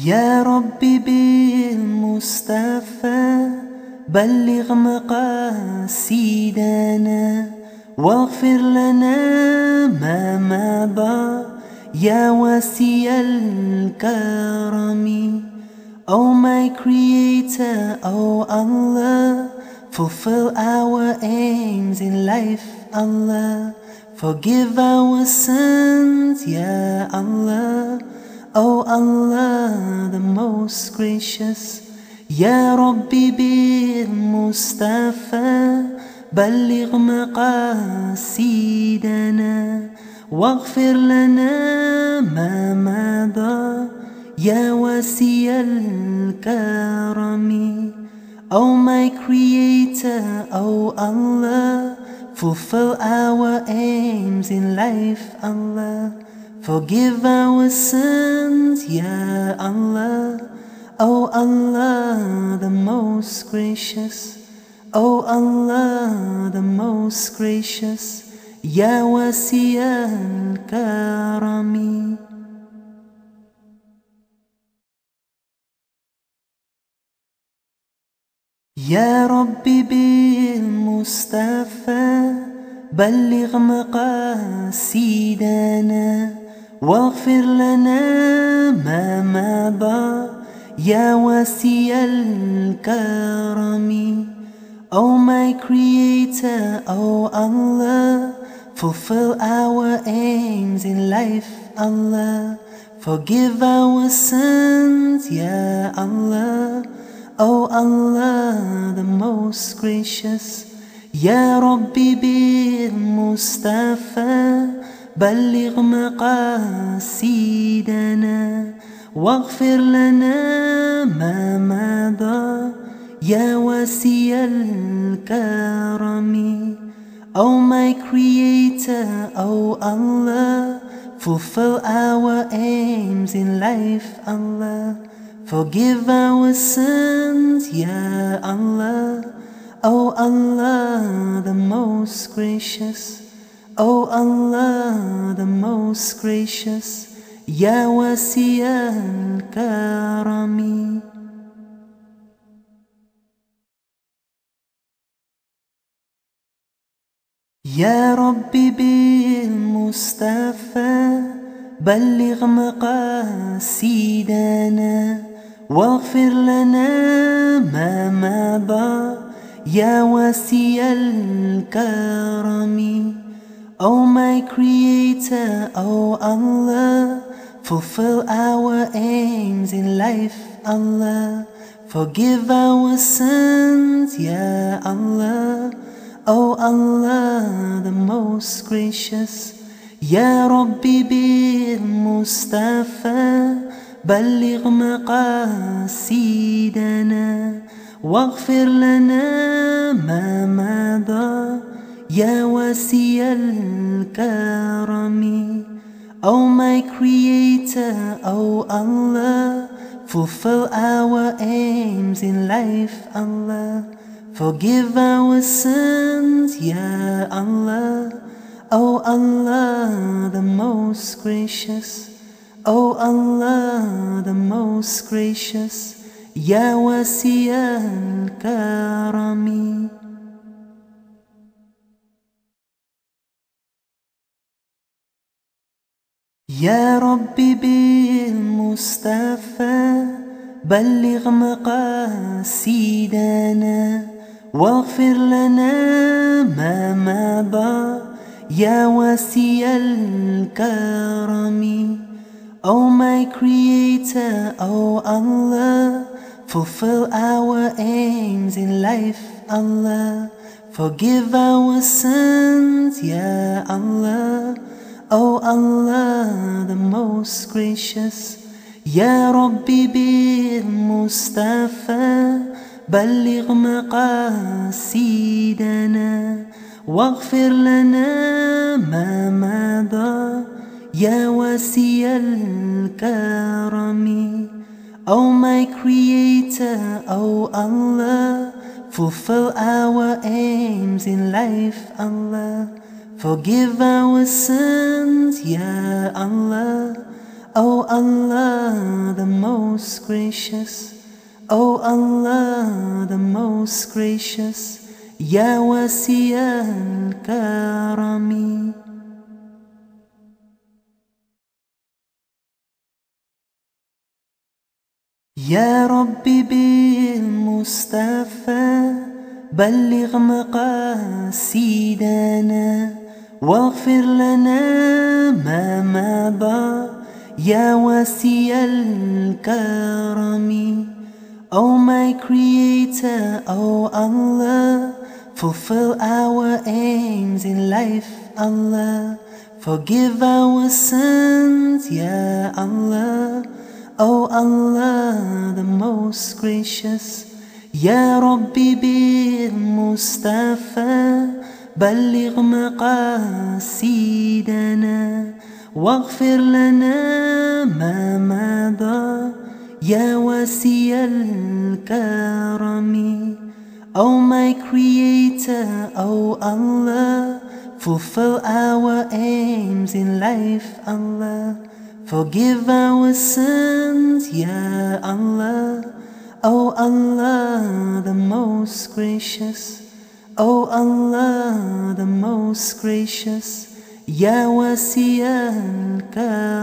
يا ربي بالمصطفى بلغ مقاصدنا واغفر لنا ما مضى يا واسع الكرم. Oh my Creator, oh Allah, fulfill our aims in life, Allah. Forgive our sins, Ya Allah. Oh Allah, the most gracious. Ya Rabbi bil Mustafa بلغ مقاصدنا واغفر لنا ما مضى يا واسع الكرم. Oh my Creator, oh Allah, fulfill our aims in life, Allah. Forgive our sins, Ya Allah. Oh Allah, the most gracious. Oh Allah, the most gracious. Ya wasi' al-karami. يا ربي بالمصطفى بلغ مقاصدنا واغفر لنا ما مضى يا واسع الكرم. Oh my Creator, oh Allah, fulfill our aims in life, Allah. Forgive our sins, Ya Allah. Oh Allah, the most gracious. Ya Rabbi bil Mustafa بلغ مقاصدنا واغفر لنا ما مضى يا واسع الكرم. Oh my Creator, oh Allah, fulfill our aims in life, Allah. Forgive our sins, Ya Allah. Oh Allah, the most gracious. Oh Allah, the most gracious. Ya wasi' al-karami. يا ربي بالمصطفى بلغ مقاصدنا واغفر لنا ما مضى يا واسع الكرم. Oh my Creator, oh Allah, fulfill our aims in life, Allah. Forgive our sins, Ya Allah. Oh Allah, the most gracious. يا ربي بالمصطفى بلغ مقاصدنا واغفر لنا ما مضى يا واسع الكرم. Oh my Creator, oh Allah, fulfill our aims in life, Allah. Forgive our sins, Ya Allah. Oh Allah, the most gracious. Oh Allah, the most gracious. Ya wasi' al-karami. يا ربي بالمصطفى بلغ مقاصدنا واغفر لنا ما مضى يا واسع الكرم. Oh my Creator, oh Allah, fulfill our aims in life, Allah. Forgive our sins, Ya Allah. Oh Allah, the most gracious. يا ربي بالمصطفى بلغ مقاصدنا واغفر لنا ما مضى يا واسع الكرم. Oh my Creator, oh Allah, fulfill our aims in life, Allah. Forgive our sins, Ya Allah. Oh Allah, the most most gracious. O Allah, the most gracious, Ya wasi al-karami. يا ربي بالمصطفى بلغ مقاصدنا واغفر لنا ما مضى يا واسع الكرم. O my Creator, O Allah, fulfill our aims in life, Allah. Forgive our sins, Ya Allah. O Allah, the most gracious, Ya Rabbi bil Mustafa بلغ مقاصدنا واغفر لنا ما مضى يا واسع الكرم. O my Creator, O Allah, fulfill our aims in life, Allah. Forgive our sins, Ya Allah. O Allah, the most gracious, O Allah, the most gracious, Ya wasi al-karami.